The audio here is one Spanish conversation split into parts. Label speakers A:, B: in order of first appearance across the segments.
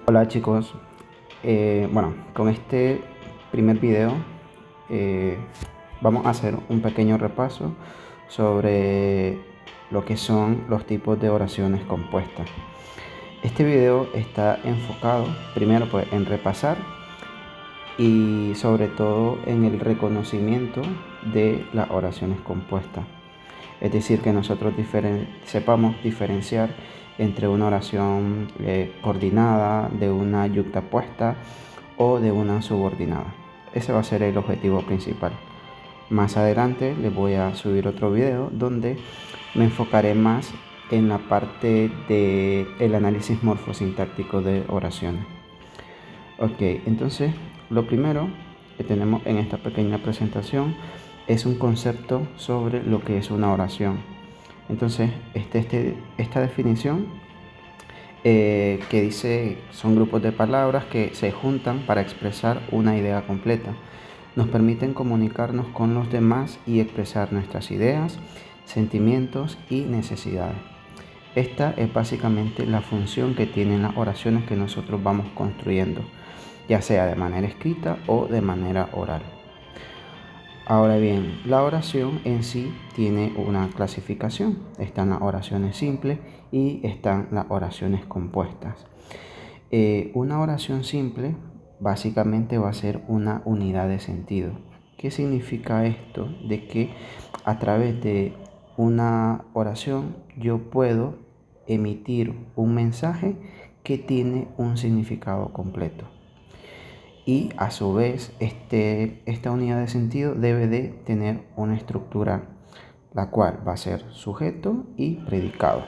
A: Hola chicos, con este primer video eh, vamos a hacer un pequeño repaso sobre lo que son los tipos de oraciones compuestas. Este video está enfocado primero pues en repasar y sobre todo en el reconocimiento de las oraciones compuestas. Es decir, que nosotros sepamos diferenciar entre una oración coordinada, de una yuxtapuesta o de una subordinada. Ese va a ser el objetivo principal. Más adelante les voy a subir otro video donde me enfocaré más en la parte del análisis morfosintáctico de oraciones. Ok, entonces lo primero que tenemos en esta pequeña presentación es un concepto sobre lo que es una oración. Entonces, esta definición que dice son grupos de palabras que se juntan para expresar una idea completa. Nos permiten comunicarnos con los demás y expresar nuestras ideas, sentimientos y necesidades. Esta es básicamente la función que tienen las oraciones que nosotros vamos construyendo, ya sea de manera escrita o de manera oral. Ahora bien, la oración en sí tiene una clasificación. Están las oraciones simples y están las oraciones compuestas. Una oración simple básicamente va a ser una unidad de sentido. ¿Qué significa esto? De que a través de una oración yo puedo emitir un mensaje que tiene un significado completo. Y a su vez esta unidad de sentido debe de tener una estructura, la cual va a ser sujeto y predicado,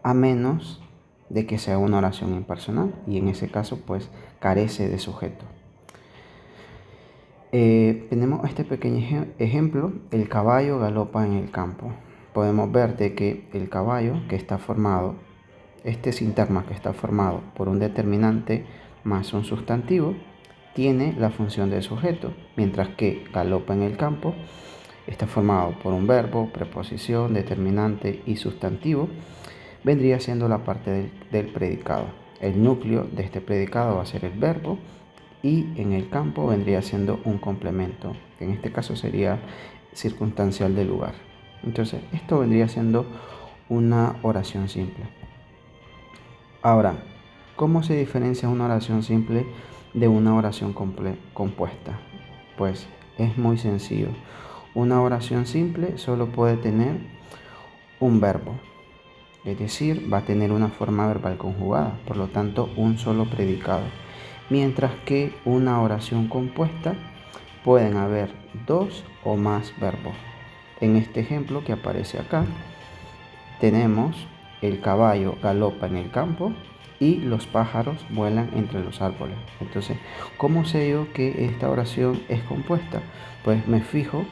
A: a menos de que sea una oración impersonal, y en ese caso pues carece de sujeto. Tenemos este pequeño ejemplo: el caballo galopa en el campo. Podemos ver de que el caballo, que está formado, este sintagma que está formado por un determinante más un sustantivo, tiene la función de sujeto, mientras que galopa en el campo está formado por un verbo, preposición, determinante y sustantivo. Vendría siendo la parte del predicado. El núcleo de este predicado va a ser el verbo, y en el campo vendría siendo un complemento, que en este caso sería circunstancial del lugar. Entonces, esto vendría siendo una oración simple. Ahora, ¿cómo se diferencia una oración simple de una oración compuesta? Pues es muy sencillo. Una oración simple solo puede tener un verbo, es decir, va a tener una forma verbal conjugada, por lo tanto un solo predicado. Mientras que una oración compuesta pueden haber dos o más verbos. En este ejemplo que aparece acá, tenemos el caballo galopa en el campo y los pájaros vuelan entre los árboles. Entonces, ¿cómo sé yo que esta oración es compuesta? Pues me fijo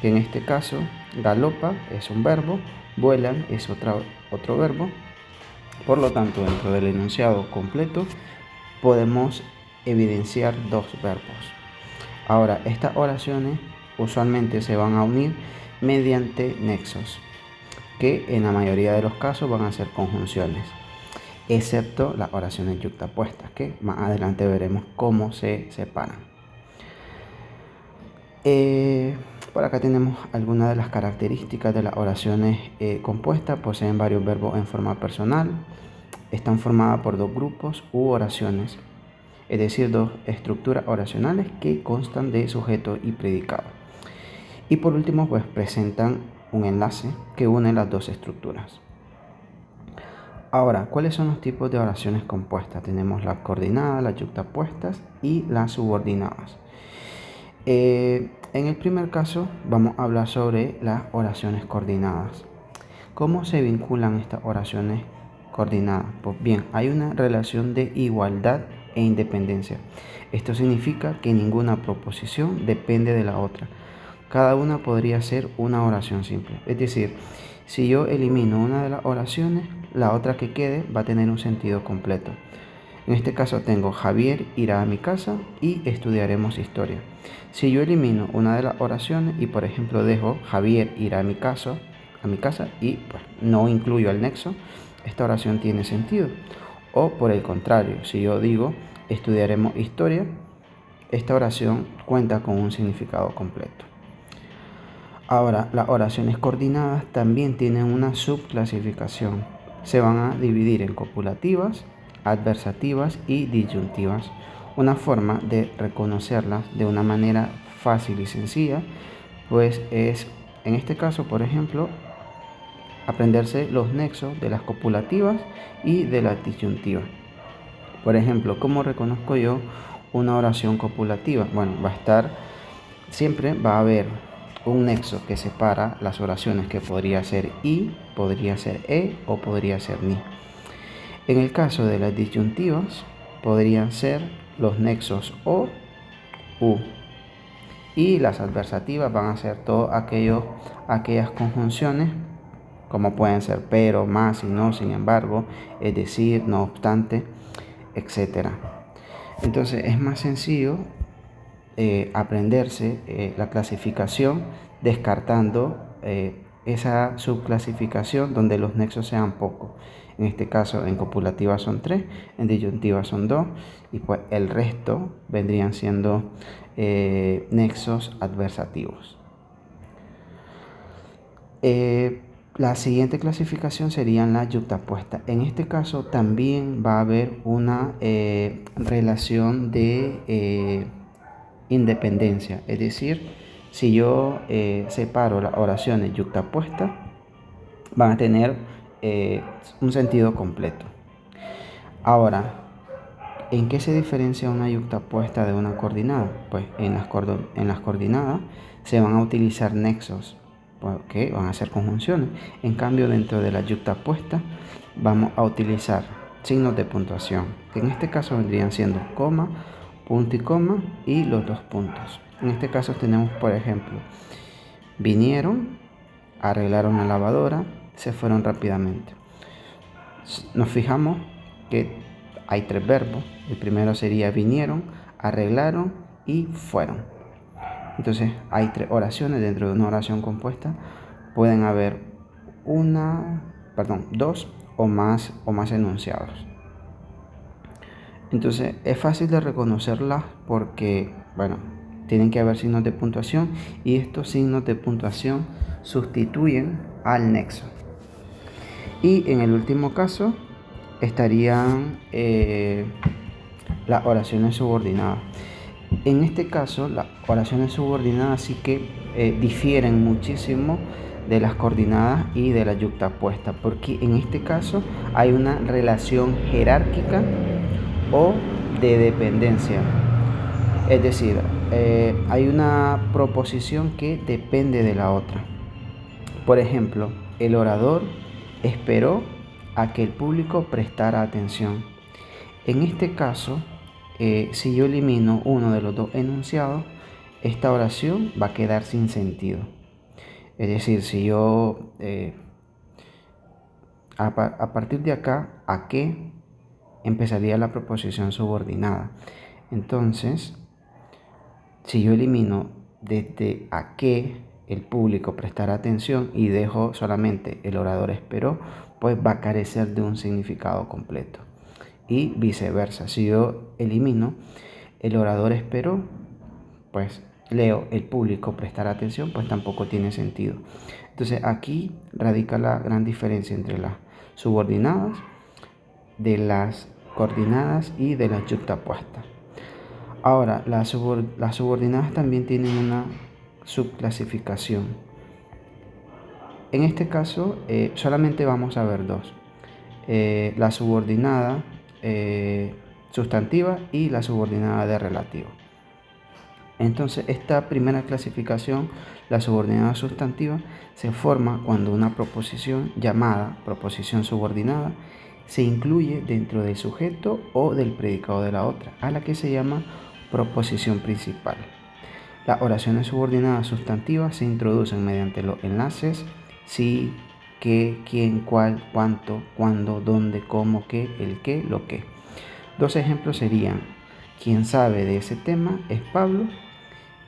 A: que en este caso galopa es un verbo, vuelan es otro verbo. Por lo tanto, dentro del enunciado completo podemos evidenciar dos verbos. Ahora, estas oraciones usualmente se van a unir mediante nexos, que en la mayoría de los casos van a ser conjunciones, excepto las oraciones yuxtapuestas, que más adelante veremos cómo se separan. Por acá tenemos algunas de las características de las oraciones compuestas. Poseen varios verbos en forma personal, están formadas por dos grupos u oraciones, es decir, dos estructuras oracionales que constan de sujeto y predicado. Y por último, pues presentan un enlace que une las dos estructuras. Ahora, ¿cuáles son los tipos de oraciones compuestas? Tenemos las coordinadas, las yuxtapuestas y las subordinadas. En el primer caso vamos a hablar sobre las oraciones coordinadas. ¿Cómo se vinculan estas oraciones coordinadas? Pues bien, hay una relación de igualdad e independencia. Esto significa que ninguna proposición depende de la otra. Cada una podría ser una oración simple. Es decir, si yo elimino una de las oraciones, la otra que quede va a tener un sentido completo. En este caso tengo Javier irá a mi casa y estudiaremos historia. Si yo elimino una de las oraciones y por ejemplo dejo Javier irá a mi casa y pues no incluyo el nexo, esta oración tiene sentido. O por el contrario, si yo digo estudiaremos historia, esta oración cuenta con un significado completo. Ahora, las oraciones coordinadas también tienen una subclasificación. Se van a dividir en copulativas, adversativas y disyuntivas. Una forma de reconocerlas de una manera fácil y sencilla, pues es, en este caso, por ejemplo, aprenderse los nexos de las copulativas y de las disyuntivas. Por ejemplo, ¿cómo reconozco yo una oración copulativa? Bueno, siempre va a haber un nexo que separa las oraciones, que podría ser y, podría ser o podría ser ni. En el caso de las disyuntivas, podrían ser los nexos o, u. Y las adversativas van a ser todas aquellas conjunciones, como pueden ser pero, más y no, sin embargo, es decir, no obstante, etc. Entonces es más sencillo aprenderse la clasificación descartando esa subclasificación donde los nexos sean pocos. En este caso en copulativa son 3, en disyuntiva son 2 y pues el resto vendrían siendo nexos adversativos. La siguiente clasificación serían las yuxtapuestas. En este caso también va a haber una relación de independencia, es decir, si yo separo las oraciones yuxtapuestas, van a tener un sentido completo. Ahora, ¿en qué se diferencia una yuxtapuesta de una coordinada? Pues en las coordinadas se van a utilizar nexos, porque van a ser conjunciones. En cambio, dentro de la yuxtapuesta vamos a utilizar signos de puntuación, que en este caso vendrían siendo coma, punto y coma y los dos puntos. En este caso tenemos, por ejemplo, vinieron, arreglaron la lavadora, se fueron rápidamente. Nos fijamos que hay 3 verbos. El primero sería vinieron, arreglaron y fueron. Entonces hay 3 oraciones. Dentro de una oración compuesta pueden haber 2 o más enunciados. Entonces es fácil de reconocerlas porque, bueno, tienen que haber signos de puntuación y estos signos de puntuación sustituyen al nexo. Y en el último caso estarían las oraciones subordinadas. En este caso, las oraciones subordinadas sí que difieren muchísimo de las coordinadas y de la yuxtapuesta, porque en este caso hay una relación jerárquica o de dependencia. Es decir, hay una proposición que depende de la otra. Por ejemplo, el orador esperó a que el público prestara atención. En este caso, si yo elimino uno de los dos enunciados, esta oración va a quedar sin sentido. Es decir, si yo a partir de acá, ¿a qué? Empezaría la proposición subordinada. Entonces, si yo elimino desde a qué el público prestará atención y dejo solamente el orador esperó, pues va a carecer de un significado completo. Y viceversa, si yo elimino el orador esperó, pues leo el público prestará atención, pues tampoco tiene sentido. Entonces aquí radica la gran diferencia entre las subordinadas, de las coordinadas y de las yuxtapuestas. Ahora, las subordinadas también tienen una subclasificación. En este caso, solamente vamos a ver 2. La subordinada sustantiva y la subordinada de relativo. Entonces, esta primera clasificación, la subordinada sustantiva, se forma cuando una proposición llamada proposición subordinada se incluye dentro del sujeto o del predicado de la otra, a la que se llama proposición principal. Las oraciones subordinadas sustantivas se introducen mediante los enlaces si, qué, quién, cuál, cuánto, cuándo, dónde, cómo, qué, el qué, lo que. 2 ejemplos serían: quien sabe de ese tema es Pablo,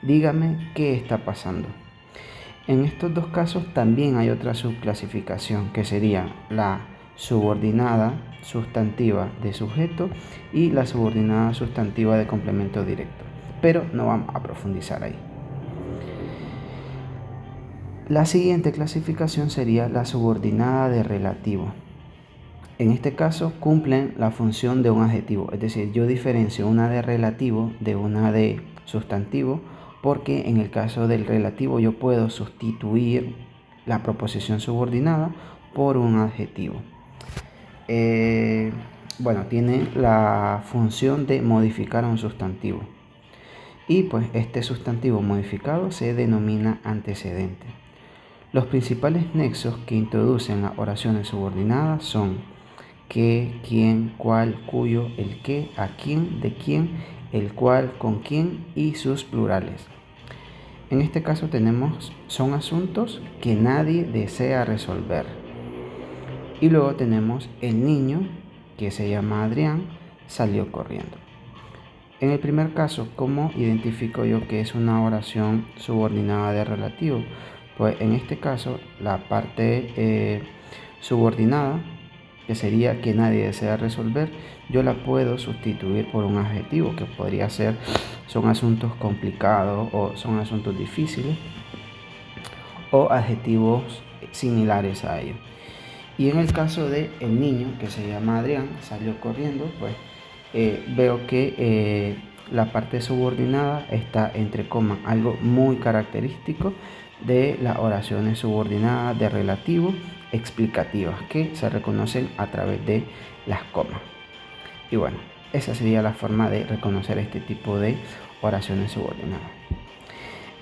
A: dígame qué está pasando. En estos 2 casos también hay otra subclasificación, que sería la subordinada sustantiva de sujeto y la subordinada sustantiva de complemento directo, pero no vamos a profundizar ahí. La siguiente clasificación sería la subordinada de relativo. En este caso cumplen la función de un adjetivo, es decir, yo diferencio una de relativo de una de sustantivo, porque en el caso del relativo yo puedo sustituir la proposición subordinada por un adjetivo. Bueno, tiene la función de modificar a un sustantivo. Y pues este sustantivo modificado se denomina antecedente. Los principales nexos que introducen las oraciones subordinadas son qué, quién, cuál, cuyo, el qué, a quién, de quién, el cual, con quién y sus plurales. En este caso tenemos son asuntos que nadie desea resolver. Y luego tenemos el niño, que se llama Adrián, salió corriendo. En el primer caso, ¿cómo identifico yo que es una oración subordinada de relativo? Pues en este caso, la parte subordinada, que sería que nadie desea resolver, yo la puedo sustituir por un adjetivo que podría ser son asuntos complicados o son asuntos difíciles o adjetivos similares a ellos. Y en el caso de el niño, que se llama Adrián, salió corriendo, pues veo que la parte subordinada está entre comas, algo muy característico de las oraciones subordinadas de relativo explicativas que se reconocen a través de las comas. Y bueno, esa sería la forma de reconocer este tipo de oraciones subordinadas.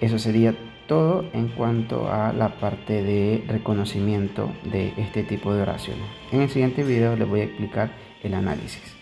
A: Eso sería todo en cuanto a la parte de reconocimiento de este tipo de oraciones. En el siguiente video les voy a explicar el análisis.